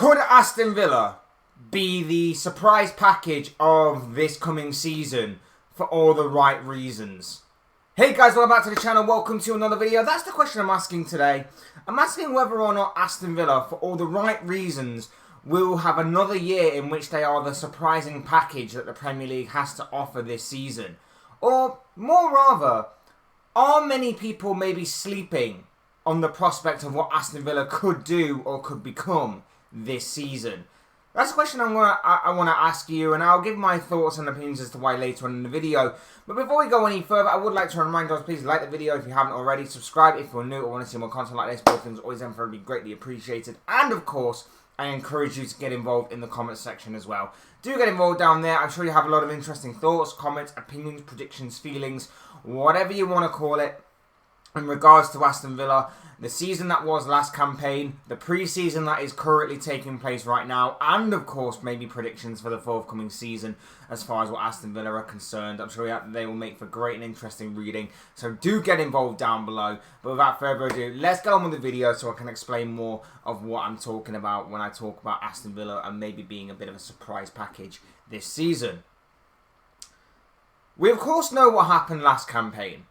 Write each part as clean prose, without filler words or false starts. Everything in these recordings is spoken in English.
Could Aston Villa be the surprise package of this coming season for all the right reasons? Hey guys, welcome back to the channel. Welcome to another video. That's the question I'm asking today. I'm asking whether or not Aston Villa, for all the right reasons, will have another year in which they are the surprising package that the Premier League has to offer this season. Or, more rather, are many people maybe sleeping on the prospect of what Aston Villa could do or could become this season? That's a question I want to ask you, and I'll give my thoughts and opinions as to why later on in the video. But before we go any further, I would like to remind you, please like the video if you haven't already. Subscribe if you're new or want to see more content like this. Both things always and forever be greatly appreciated. And of course, I encourage you to get involved in the comments section as well. Do get involved down there. I'm sure you have a lot of interesting thoughts, comments, opinions, predictions, feelings, whatever you want to call it, in regards to Aston Villa, the season that was last campaign, the pre-season that is currently taking place right now, and of course maybe predictions for the forthcoming season as far as what Aston Villa are concerned. I'm sure they will make for great and interesting reading, so do get involved down below. But without further ado, let's go on with the video so I can explain more of what I'm talking about when I talk about Aston Villa and maybe being a bit of a surprise package this season. We of course know what happened last campaign.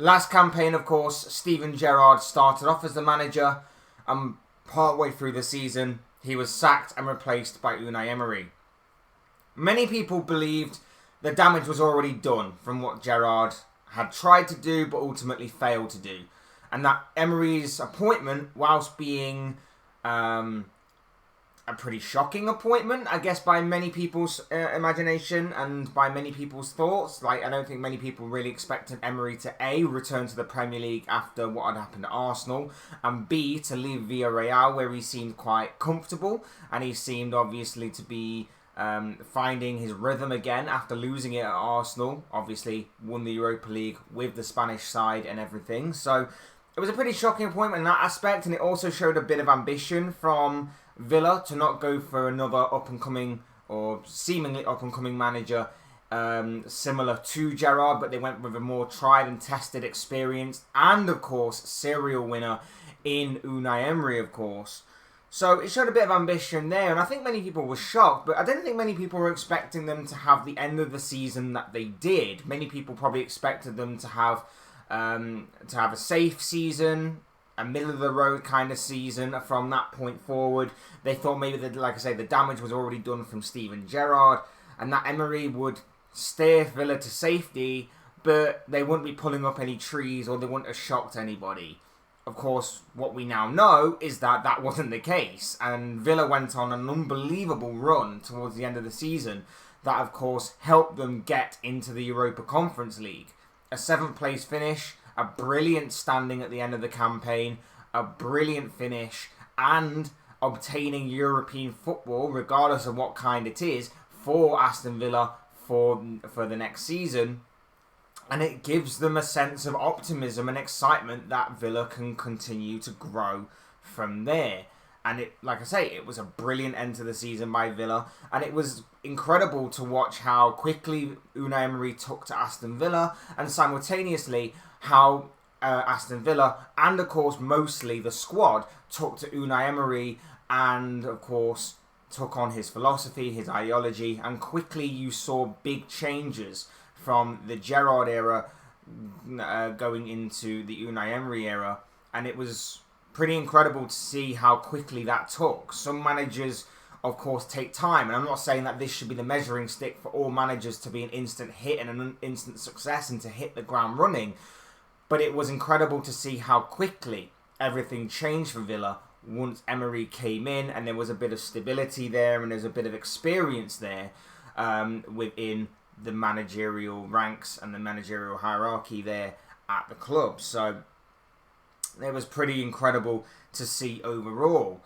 Last campaign, of course, Steven Gerrard started off as the manager, and partway through the season, he was sacked and replaced by Unai Emery. Many people believed the damage was already done from what Gerrard had tried to do, but ultimately failed to do. And that Emery's appointment, whilst being a pretty shocking appointment, I guess, by many people's imagination and by many people's thoughts. Like, I don't think many people really expected Emery to A, return to the Premier League after what had happened at Arsenal, and B, to leave Villarreal, where he seemed quite comfortable, and he seemed obviously to be finding his rhythm again after losing it at Arsenal. Obviously won the Europa League with the Spanish side and everything. So it was a pretty shocking appointment in that aspect, and it also showed a bit of ambition from Villa to not go for another up-and-coming or seemingly up-and-coming manager similar to Gerrard, but they went with a more tried and tested experience and, of course, serial winner in Unai Emery, of course. So it showed a bit of ambition there, and I think many people were shocked, but I don't think many people were expecting them to have the end of the season that they did. Many people probably expected them to have a safe season, a middle-of-the-road kind of season from that point forward. They thought maybe that, like I say, the damage was already done from Steven Gerrard, and that Emery would steer Villa to safety, but they wouldn't be pulling up any trees or they wouldn't have shocked anybody. Of course, what we now know is that that wasn't the case, and Villa went on an unbelievable run towards the end of the season that, of course, helped them get into the Europa Conference League. A 7th place finish, a brilliant standing at the end of the campaign, a brilliant finish, and obtaining European football, regardless of what kind it is, for Aston Villa for the next season. And it gives them a sense of optimism and excitement that Villa can continue to grow from there. And it, like I say, it was a brilliant end to the season by Villa. And it was incredible to watch how quickly Unai Emery took to Aston Villa, and simultaneously how Aston Villa, and of course mostly the squad, took to Unai Emery and of course took on his philosophy, his ideology, and quickly you saw big changes from the Gerrard era going into the Unai Emery era, and it was pretty incredible to see how quickly that took. Some managers, of course, take time, and I'm not saying that this should be the measuring stick for all managers to be an instant hit and an instant success and to hit the ground running, but it was incredible to see how quickly everything changed for Villa once Emery came in, and there was a bit of stability there and there's a bit of experience there within the managerial ranks and the managerial hierarchy there at the club. So it was pretty incredible to see overall.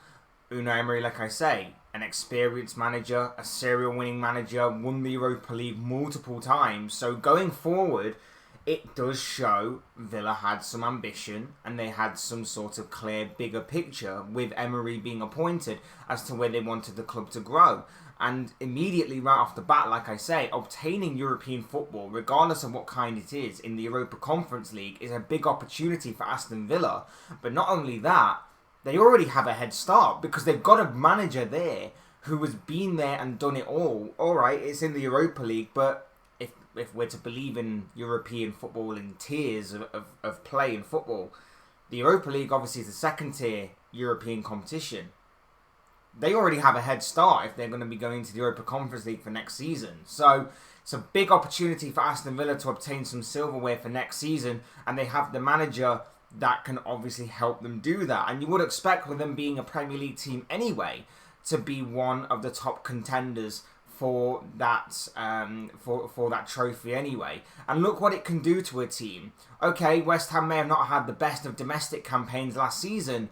Unai Emery, like I say, an experienced manager, a serial winning manager, won the Europa League multiple times. So going forward, it does show Villa had some ambition and they had some sort of clear, bigger picture with Emery being appointed as to where they wanted the club to grow. And immediately, right off the bat, like I say, obtaining European football, regardless of what kind it is, in the Europa Conference League is a big opportunity for Aston Villa. But not only that, they already have a head start because they've got a manager there who has been there and done it all. All right, it's in the Europa League, but if we're to believe in European football in tiers of play in football, the Europa League obviously is the second tier European competition. They already have a head start if they're going to be going to the Europa Conference League for next season. So it's a big opportunity for Aston Villa to obtain some silverware for next season, and they have the manager that can obviously help them do that. And you would expect with them being a Premier League team anyway to be one of the top contenders for that for that trophy anyway. And look what it can do to a team. Okay, West Ham may have not had the best of domestic campaigns last season,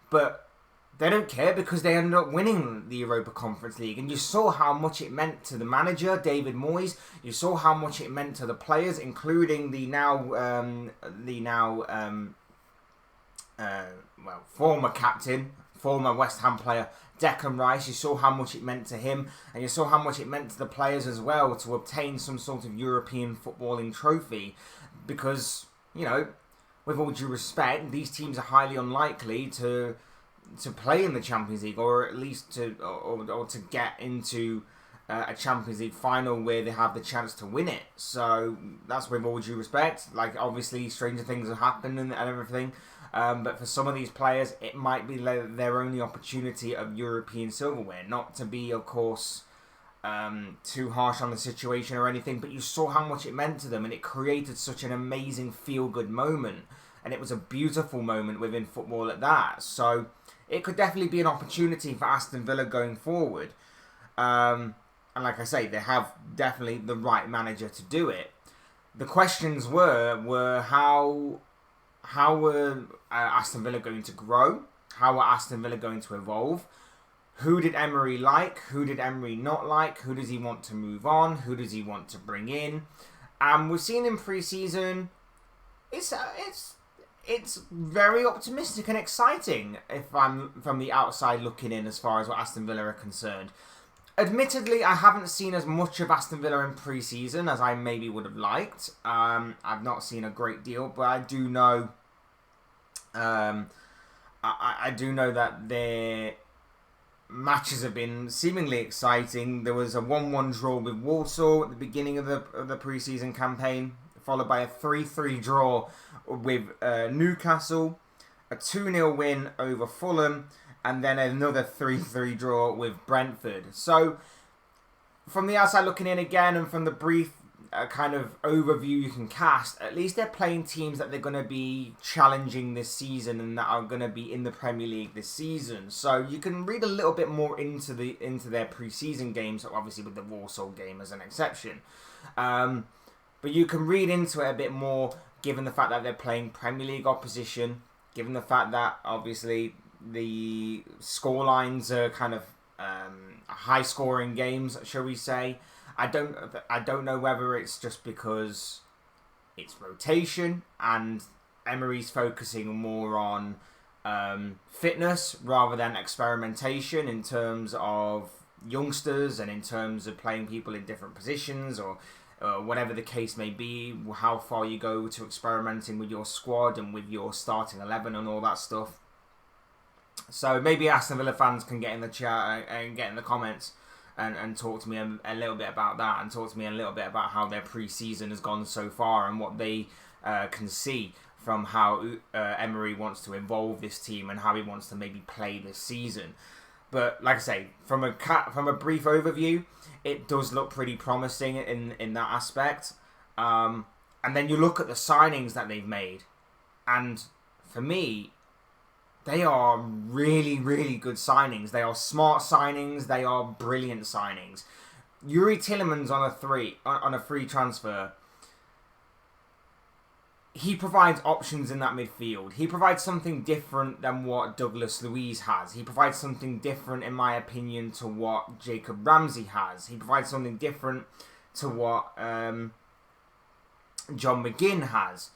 but they don't care because they ended up winning the Europa Conference League. And you saw how much it meant to the manager, David Moyes. You saw how much it meant to the players, including the former captain, former West Ham player, Declan Rice. You saw how much it meant to him, and you saw how much it meant to the players as well to obtain some sort of European footballing trophy. Because, you know, with all due respect, these teams are highly unlikely to play in the Champions League, or at least to get into a Champions League final where they have the chance to win it. So that's with all due respect. Like, obviously, stranger things have happened and everything. But for some of these players, it might be their only opportunity of European silverware. Not to be, of course, too harsh on the situation or anything, but you saw how much it meant to them, and it created such an amazing feel-good moment. And it was a beautiful moment within football at that. So it could definitely be an opportunity for Aston Villa going forward. And like I say, they have definitely the right manager to do it. The questions were how were Aston Villa going to grow? How were Aston Villa going to evolve? Who did Emery like? Who did Emery not like? Who does he want to move on? Who does he want to bring in? We've seen in pre-season, it's very optimistic and exciting if I'm from the outside looking in as far as what Aston Villa are concerned. Admittedly, I haven't seen as much of Aston Villa in pre-season as I maybe would have liked. I've not seen a great deal, but I do know I do know that their matches have been seemingly exciting. There was a 1-1 draw with Walsall at the beginning of the pre-season campaign, followed by a 3-3 draw with Newcastle, a 2-0 win over Fulham, and then another 3-3 draw with Brentford. So, from the outside looking in again, and from the brief kind of overview you can cast, at least they're playing teams that they're going to be challenging this season and that are going to be in the Premier League this season. So you can read a little bit more into their pre-season games, obviously with the Walsall game as an exception. But you can read into it a bit more, given the fact that they're playing Premier League opposition, given the fact that obviously the scorelines are kind of high-scoring games, shall we say. I don't know whether it's just because it's rotation and Emery's focusing more on fitness rather than experimentation in terms of youngsters and in terms of playing people in different positions, or whatever the case may be, how far you go to experimenting with your squad and with your starting 11 and all that stuff. So maybe Aston Villa fans can get in the chat and get in the comments and talk to me a little bit about that, and talk to me a little bit about how their pre-season has gone so far and what they can see from how Emery wants to evolve this team and how he wants to maybe play this season. But like I say, from a brief overview, it does look pretty promising in that aspect. And then you look at the signings that they've made, and for me, they are really, really good signings. They are smart signings. They are brilliant signings. Yuri Tillemans on a free transfer. He provides options in that midfield. He provides something different than what Douglas Luiz has. He provides something different, in my opinion, to what Jacob Ramsey has. He provides something different to what John McGinn has.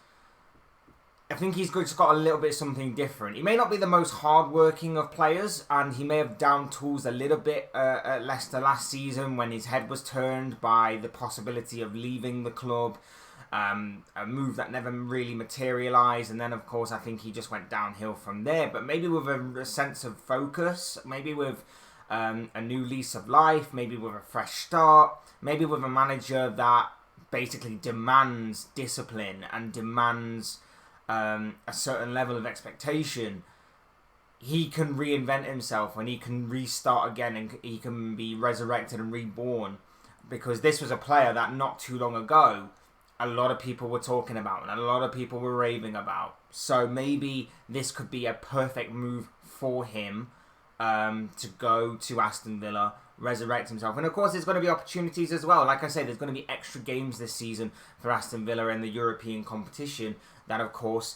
I think he's just got a little bit something different. He may not be the most hard-working of players, and he may have down tools a little bit at Leicester last season when his head was turned by the possibility of leaving the club A move that never really materialised, and then of course I think he just went downhill from there. But maybe with a sense of focus, maybe with a new lease of life, maybe with a fresh start, maybe with a manager that basically demands discipline and demands a certain level of expectation, he can reinvent himself and he can restart again and he can be resurrected and reborn. Because this was a player that not too long ago a lot of people were talking about and a lot of people were raving about. So maybe this could be a perfect move for him to go to Aston Villa, resurrect himself. And of course there's going to be opportunities as well. Like I said, there's going to be extra games this season for Aston Villa in the European competition that of course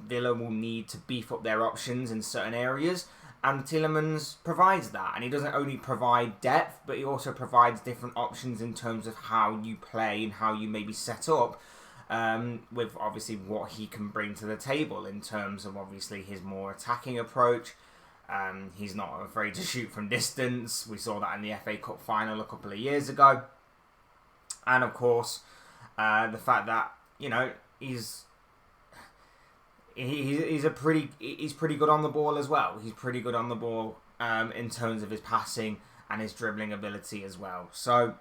Villa will need to beef up their options in certain areas, and Tielemans provides that. And he doesn't only provide depth, but he also provides different options in terms of how you play and how you maybe set up, with obviously what he can bring to the table in terms of obviously his more attacking approach. He's not afraid to shoot from distance. We saw that in the FA Cup final a couple of years ago. And of course, the fact that, you know, he's pretty good on the ball as well. He's pretty good on the ball in terms of his passing and his dribbling ability as well. So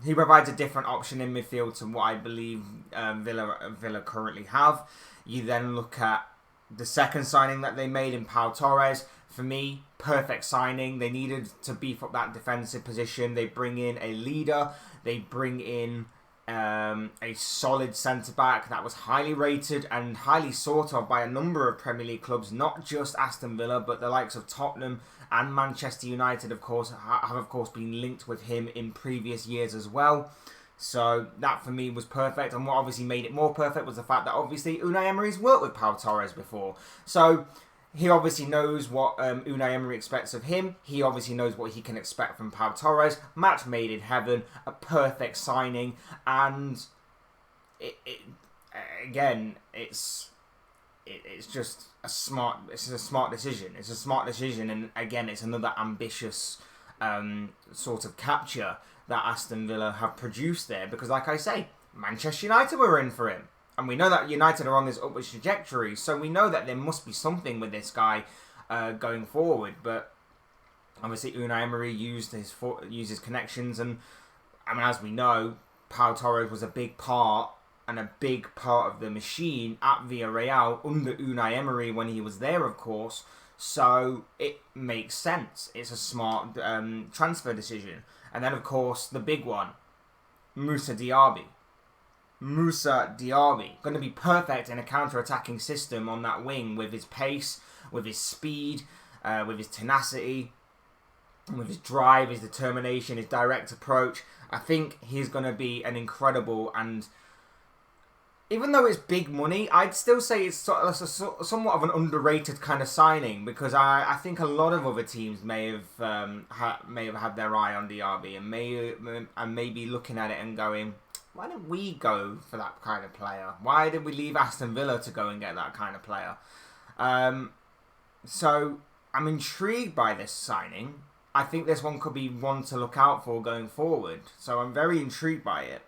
he provides a different option in midfield to what I believe Villa currently have. You then look at the second signing that they made in Pau Torres. For me, perfect signing. They needed to beef up that defensive position. They bring in a leader. They bring in a solid centre-back that was highly rated and highly sought of by a number of Premier League clubs, not just Aston Villa, but the likes of Tottenham and Manchester United, of course, have of course been linked with him in previous years as well. So that for me was perfect, and what obviously made it more perfect was the fact that obviously Unai Emery's worked with Pau Torres before. So he obviously knows what Unai Emery expects of him. He obviously knows what he can expect from Pau Torres. Match made in heaven, a perfect signing, and it's just a smart decision. It's a smart decision, and again, it's another ambitious sort of capture that Aston Villa have produced there. Because, like I say, Manchester United were in for him. And we know that United are on this upwards trajectory, so we know that there must be something with this guy going forward. But obviously Unai Emery used his connections, and I mean, as we know, Pau Torres was a big part of the machine at Villarreal under Unai Emery when he was there, of course. So it makes sense. It's a smart transfer decision. And then, of course, the big one, Moussa Diaby, going to be perfect in a counter-attacking system on that wing with his pace, with his speed, with his tenacity, with his drive, his determination, his direct approach. I think he's going to be an incredible, and even though it's big money, I'd still say it's somewhat of an underrated kind of signing, because I think a lot of other teams may have had their eye on Diaby and may be looking at it and going, why didn't we go for that kind of player? Why did we leave Aston Villa to go and get that kind of player? So I'm intrigued by this signing. I think this one could be one to look out for going forward. So I'm very intrigued by it.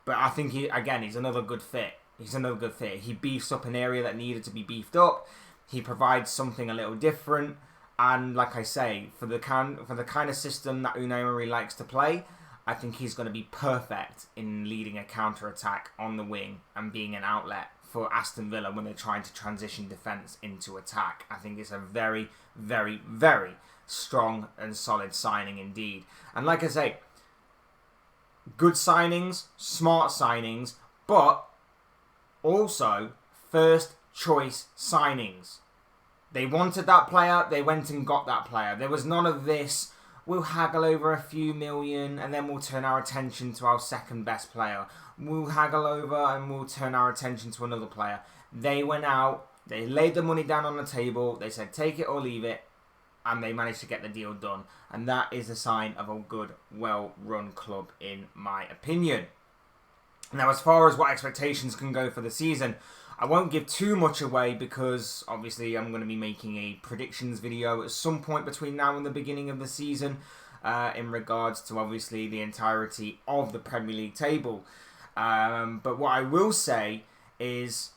But I think he's another good fit. He beefs up an area that needed to be beefed up. He provides something a little different. And like I say, for the kind of system that Unai Emery likes to play, I think he's going to be perfect in leading a counter-attack on the wing and being an outlet for Aston Villa when they're trying to transition defence into attack. I think it's a very, very, very strong and solid signing indeed. And like I say, good signings, smart signings, but also first choice signings. They wanted that player, they went and got that player. There was none of this, we'll haggle over a few million and then we'll turn our attention to our second best player. We'll haggle over and we'll turn our attention to another player. They went out, they laid the money down on the table, they said take it or leave it, and they managed to get the deal done. And that is a sign of a good, well-run club, in my opinion. Now, as far as what expectations can go for the season, I won't give too much away because, obviously, I'm going to be making a predictions video at some point between now and the beginning of the season. in regards to obviously the entirety of the Premier League table. But what I will say is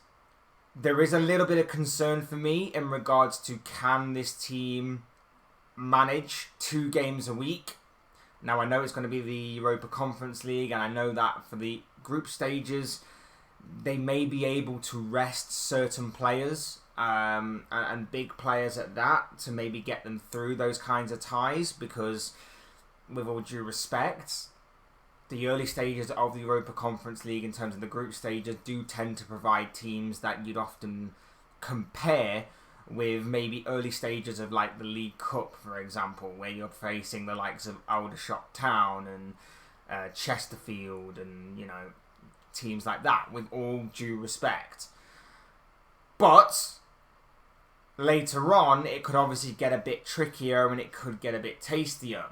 there is a little bit of concern for me in regards to, can this team manage 2 games a week? Now, I know it's going to be the Europa Conference League, and I know that for the group stages, they may be able to rest certain players, and big players at that, to maybe get them through those kinds of ties, because, with all due respect, the early stages of the Europa Conference League in terms of the group stages do tend to provide teams that you'd often compare with maybe early stages of like the League Cup, for example, where you're facing the likes of Aldershot Town and Chesterfield and, you know, teams like that, with all due respect. But later on, it could obviously get a bit trickier and it could get a bit tastier.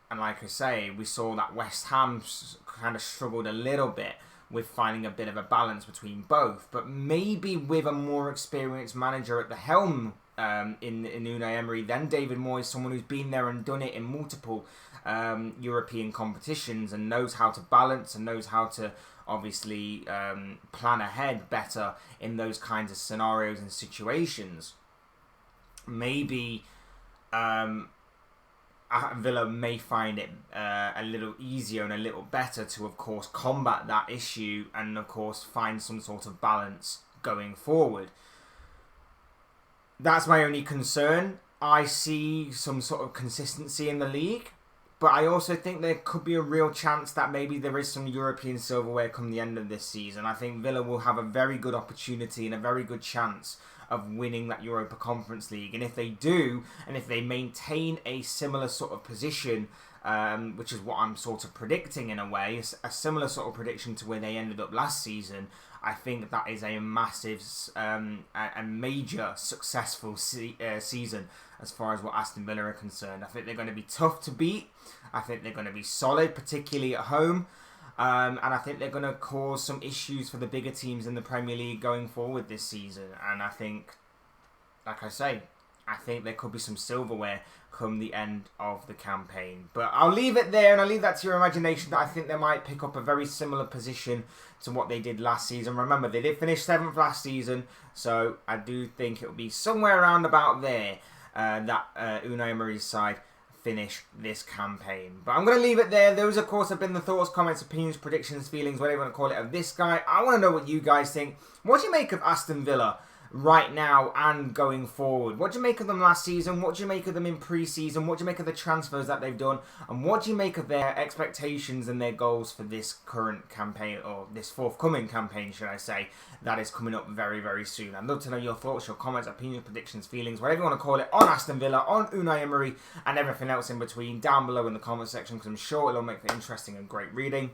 And like I say, we saw that West Ham kind of struggled a little bit with finding a bit of a balance between both. But maybe with a more experienced manager at the helm in Unai Emery than David Moyes, someone who's been there and done it in multiple European competitions and knows how to balance and knows how to obviously plan ahead better in those kinds of scenarios and situations. Maybe Villa may find it a little easier and a little better to, of course, combat that issue and, of course, find some sort of balance going forward. That's my only concern. I see some sort of consistency in the league, but I also think there could be a real chance that maybe there is some European silverware come the end of this season. I think Villa will have a very good opportunity and a very good chance of winning that Europa Conference League. And if they do, and if they maintain a similar sort of position, which is what I'm sort of predicting in a way, a similar sort of prediction to where they ended up last season, I think that is a massive and major successful season as far as what Aston Villa are concerned. I think they're going to be tough to beat. I think they're going to be solid, particularly at home. And I think they're going to cause some issues for the bigger teams in the Premier League going forward this season. And I think, like I say, I think there could be some silverware come the end of the campaign. But I'll leave it there, and I'll leave that to your imagination, that I think they might pick up a very similar position to what they did last season. Remember, they did finish 7th last season, so I do think it will be somewhere around about there that Unai Emery's side finish this campaign. But I'm going to leave it there. Those, of course, have been the thoughts, comments, opinions, predictions, feelings, whatever you want to call it, of this guy. I want to know what you guys think. What do you make of Aston Villa right now and going forward? What do you make of them last season? What do you make of them in pre-season? What do you make of the transfers that they've done? And what do you make of their expectations and their goals for this current campaign, or this forthcoming campaign, should I say, that is coming up very, very soon? I'd love to know your thoughts, your comments, opinions, predictions, feelings, whatever you want to call it, on Aston Villa, on Unai Emery, and everything else in between down below in the comment section, because I'm sure it'll make for interesting and great reading.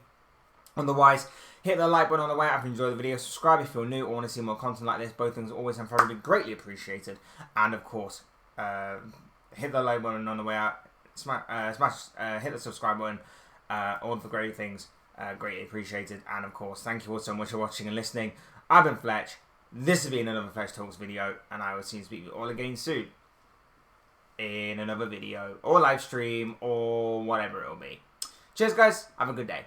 Otherwise, hit the like button on the way out if you enjoy the video. Subscribe if you're new or want to see more content like this. Both things always and forever greatly appreciated. And of course, hit the like button on the way out. Hit the subscribe button. All the great things greatly appreciated. And of course, thank you all so much for watching and listening. I've been Fletch. This has been another Fletch Talks video, and I will see you speak with you all again soon in another video or live stream or whatever it will be. Cheers, guys. Have a good day.